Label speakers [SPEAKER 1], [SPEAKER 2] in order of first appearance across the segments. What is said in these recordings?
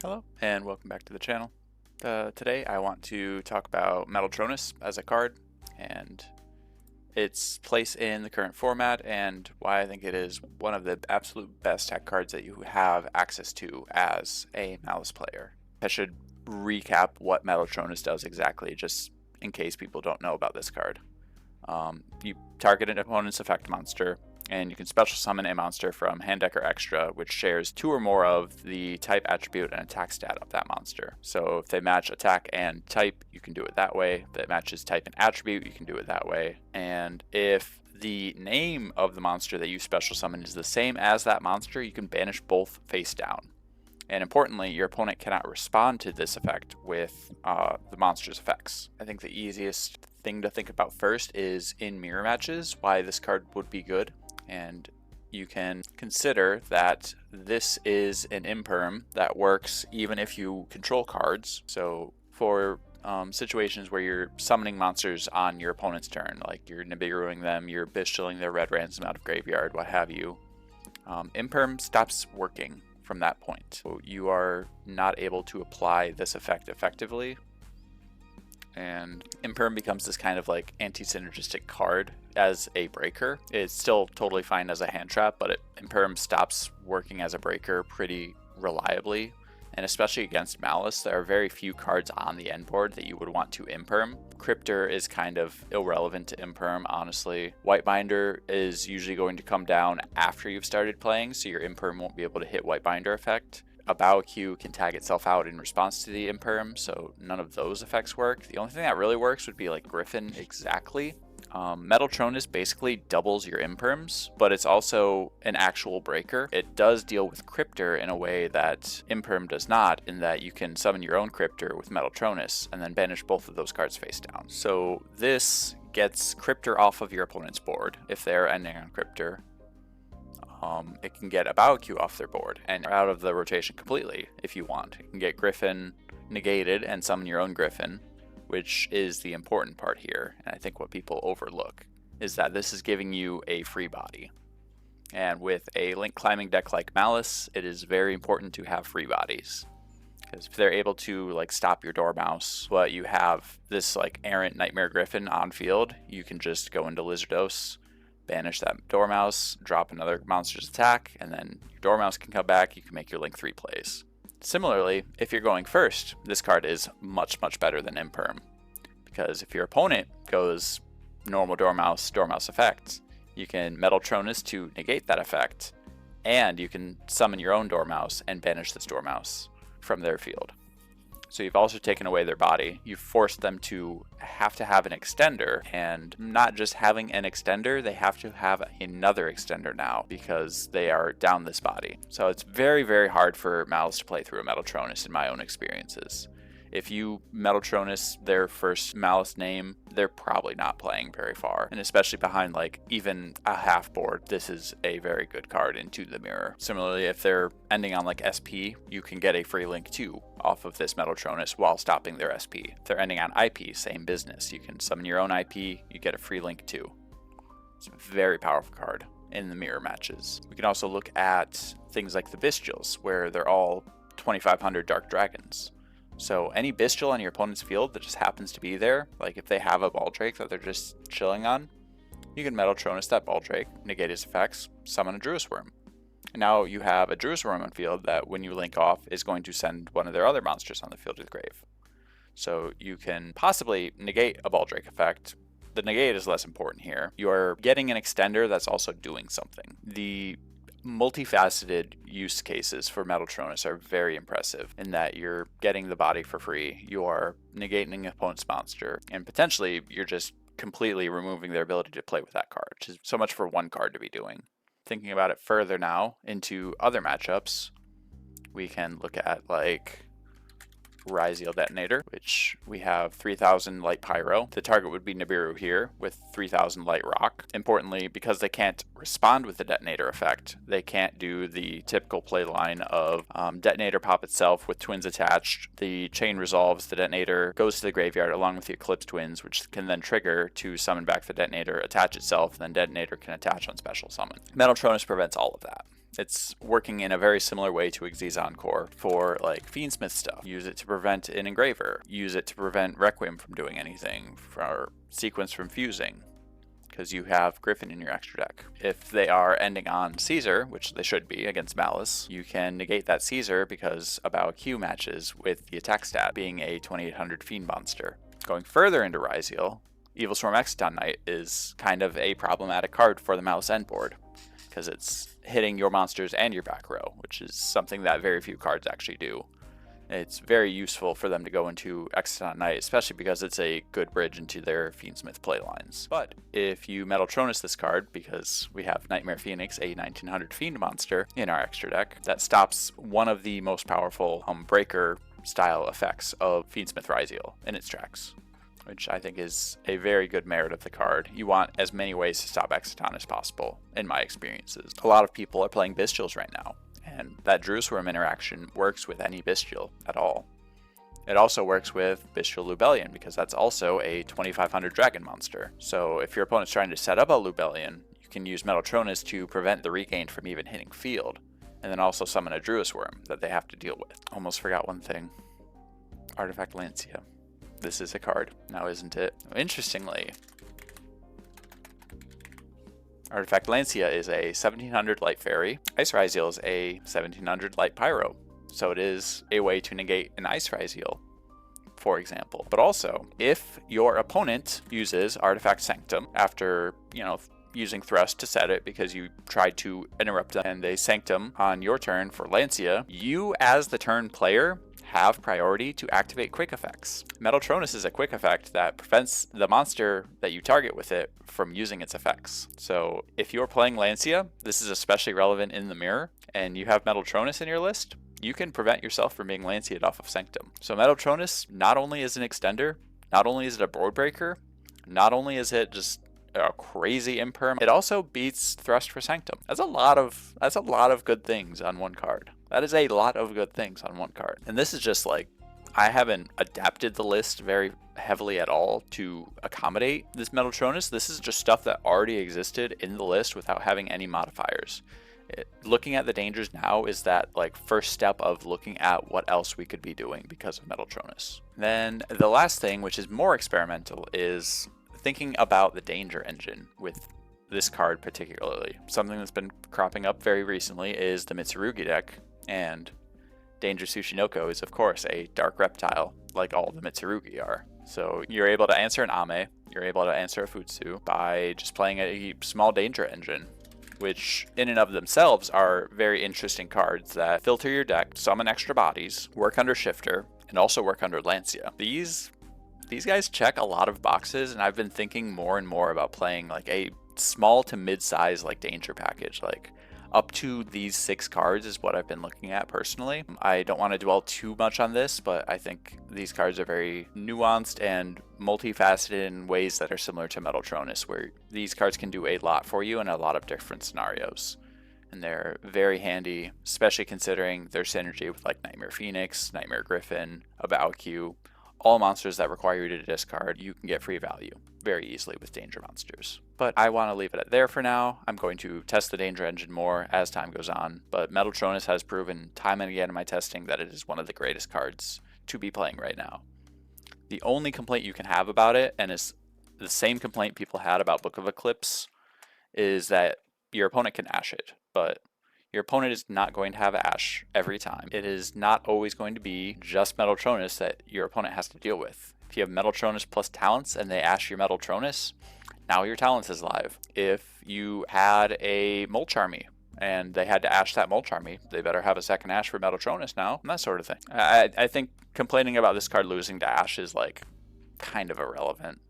[SPEAKER 1] Hello and welcome back to the channel. Today I want to talk about Metaltronus as a card and its place in the current format and why I think it is one of the absolute best tech cards that you have access to as a Maliss player. I should recap what Metaltronus does exactly, just in case people don't know about this card. You target an opponent's effect monster, and you can special summon a monster from hand deck or extra, which shares 2 or more of the type, attribute, and attack stat of that monster. So if they match attack and type, you can do it that way. If it matches type and attribute, you can do it that way. And if the name of the monster that you special summon is the same as that monster, you can banish both face down. And importantly, your opponent cannot respond to this effect with the monster's effects. I think the easiest thing to think about first is in mirror matches, why this card would be good. And you can consider that this is an imperm that works even if you control cards. So for situations where you're summoning monsters on your opponent's turn, like you're Nibiruing them, you're Bestialing their red ransom out of graveyard, what have you, imperm stops working from that point. So you are not able to apply this effect effectively, and imperm becomes this kind of like anti-synergistic card as a breaker. It's still totally fine as a hand trap, but imperm stops working as a breaker pretty reliably, and especially against Maliss, there are very few cards on the end board that you would want to imperm. Cryptor is kind of irrelevant to imperm, honestly. Whitebinder is usually going to come down after you've started playing, so your imperm won't be able to hit Whitebinder effect. A bow queue can tag itself out in response to the imperm, so none of those effects work. The only thing that really works would be like Griffin exactly. Metaltronus basically doubles your imperms, but it's also an actual breaker. It does deal with Cryptor in a way that imperm does not, in that you can summon your own Cryptor with Metaltronus and then banish both of those cards face down. So this gets Cryptor off of your opponent's board if they're ending on Cryptor. It can get a bow queue off their board and out of the rotation completely if you want. You can get Griffin negated and summon your own Griffin, which is the important part here. And I think what people overlook is that this is giving you a free body. And with a link climbing deck like Maliss, it is very important to have free bodies. Because if they're able to like stop your Dormouse, but you have this like errant Nightmare Griffin on field, you can just go into Lizardos, banish that Dormouse, drop another monster's attack, and then your Dormouse can come back, you can make your Link 3 plays. Similarly, if you're going first, this card is much better than imperm, because if your opponent goes normal Dormouse effect, you can Metaltronus to negate that effect, and you can summon your own Dormouse and banish this Dormouse from their field. So you've also taken away their body. You've forced them to have an extender, and not just having an extender, they have to have another extender now because they are down this body. So it's very hard for Maliss to play through a Metaltronus in my own experiences. If you Metaltronus their first Maliss name, they're probably not playing very far. And especially behind like even a half board, this is a very good card into the mirror. Similarly, if they're ending on like SP, you can get a free Link 2 off of this Metaltronus while stopping their SP. If they're ending on IP, same business. You can summon your own IP, you get a free Link 2. It's a very powerful card in the mirror matches. We can also look at things like the Bestials, where they're all 2500 Dark Dragons. So any Bestial on your opponent's field that just happens to be there, like if they have a Baldrake that they're just chilling on, you can Metaltronus that Baldrake, negate his effects, summon a Druis Worm. And now you have a Druis Worm on field that when you link off is going to send one of their other monsters on the field to the grave. So you can possibly negate a Baldrake effect. The negate is less important here. You are getting an extender that's also doing something. The multifaceted use cases for Metaltronus are very impressive in that you're getting the body for free, you are negating an opponent's monster, and potentially you're just completely removing their ability to play with that card, which is so much for one card to be doing. Thinking about it further now into other matchups, we can look at like Ryzeal Detonator, which we have 3000 Light Pyro. The target would be Nibiru here with 3000 Light Rock. Importantly, because they can't respond with the Detonator effect, they can't do the typical play line of Detonator pop itself with twins attached. The chain resolves, the Detonator goes to the graveyard along with the Eclipse twins, which can then trigger to summon back the Detonator, attach itself, and then Detonator can attach on special summon. Metaltronus prevents all of that. It's working in a very similar way to Xyz Encore for like Fiendsmith stuff. Use it to prevent an engraver. Use it to prevent Requiem from doing anything, for Sequence from fusing, because you have Griffin in your extra deck. If they are ending on Caesar, which they should be against Maliss, you can negate that Caesar because a Bow Q matches with the attack stat being a 2800 Fiend monster. Going further into Ryzeal, Evil Storm Exciton Knight is kind of a problematic card for the Maliss end board, because it's hitting your monsters and your back row, which is something that very few cards actually do. It's very useful for them to go into Exciton Knight, especially because it's a good bridge into their Fiendsmith playlines. But if you Metaltronus this card, because we have Nightmare Phoenix, a 1900 Fiend monster, in our extra deck, that stops one of the most powerful breaker style effects of Fiendsmith Ryzeal in its tracks, which I think is a very good merit of the card. You want as many ways to stop Exciton as possible, in my experiences. A lot of people are playing Bestials right now, and that Druisworm interaction works with any Bestial at all. It also works with Bestial Lubellion, because that's also a 2500 dragon monster. So if your opponent's trying to set up a Lubellion, you can use Metaltronus to prevent the regain from even hitting field, and then also summon a Druisworm that they have to deal with. Almost forgot one thing. Artifact Lancia. This is a card, now isn't it? Interestingly, Artifact Lancia is a 1700 Light Fairy. Ice Ryzeal is a 1700 Light Pyro. So it is a way to negate an Ice Ryzeal, for example. But also, if your opponent uses Artifact Sanctum after, using Thrust to set it because you tried to interrupt them and they Sanctum on your turn for Lancia, you as the turn player have priority to activate quick effects. Metaltronus is a quick effect that prevents the monster that you target with it from using its effects. So if you're playing Lancia, this is especially relevant in the mirror, and you have Metaltronus in your list, you can prevent yourself from being Lancia'd off of Sanctum. So Metaltronus not only is an extender, not only is it a board breaker, not only is it just a crazy imperm, it also beats Thrust for Sanctum. That's a lot of good things on one card. That is a lot of good things on one card. And this is just like, I haven't adapted the list very heavily at all to accommodate this Metaltronus. This is just stuff that already existed in the list without having any modifiers. Looking at the dangers now is that like first step of looking at what else we could be doing because of Metaltronus. Then the last thing, which is more experimental, is thinking about the danger engine with this card particularly. Something that's been cropping up very recently is the Mitsurugi deck, and Danger Tsushinoko is of course a dark reptile, like all the Mitsurugi are. So you're able to answer an Ame, you're able to answer a Futsu by just playing a small danger engine, which in and of themselves are very interesting cards that filter your deck, summon extra bodies, work under Shifter, and also work under Lancia. These guys check a lot of boxes, and I've been thinking more and more about playing like a small to mid-size like danger package, like up to these 6 cards is what I've been looking at personally. I don't want to dwell too much on this, but I think these cards are very nuanced and multifaceted in ways that are similar to Metaltronus, where these cards can do a lot for you in a lot of different scenarios. And they're very handy, especially considering their synergy with like Nightmare Phoenix, Nightmare Griffin, a Bow Q. All monsters that require you to discard, you can get free value very easily with danger monsters. But I want to leave it at there for now. I'm going to test the danger engine more as time goes on, but Metaltronus has proven time and again in my testing that it is one of the greatest cards to be playing right now. The only complaint you can have about it, and it's the same complaint people had about Book of Eclipse, is that your opponent can Ash it, but your opponent is not going to have Ash every time. It is not always going to be just Metaltronus that your opponent has to deal with. If you have Metaltronus plus Talents and they Ash your Metaltronus, now your Talents is live. If you had a Mulch Army and they had to Ash that Mulch Army, they better have a second Ash for Metaltronus now, and that sort of thing. I think complaining about this card losing to Ash is like kind of irrelevant.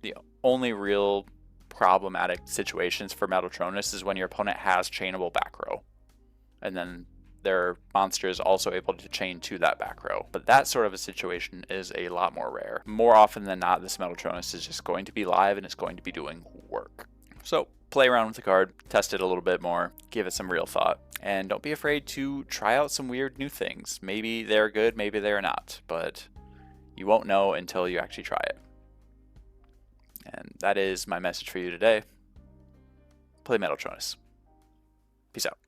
[SPEAKER 1] The only real problematic situations for Metaltronus is when your opponent has chainable back row, and then their monster is also able to chain to that back row. But that sort of a situation is a lot more rare. More often than not, this Metaltronus is just going to be live and it's going to be doing work. So play around with the card, test it a little bit more, give it some real thought, and don't be afraid to try out some weird new things. Maybe they're good, maybe they're not, but you won't know until you actually try it. And that is my message for you today. Play Metaltronus. Peace out.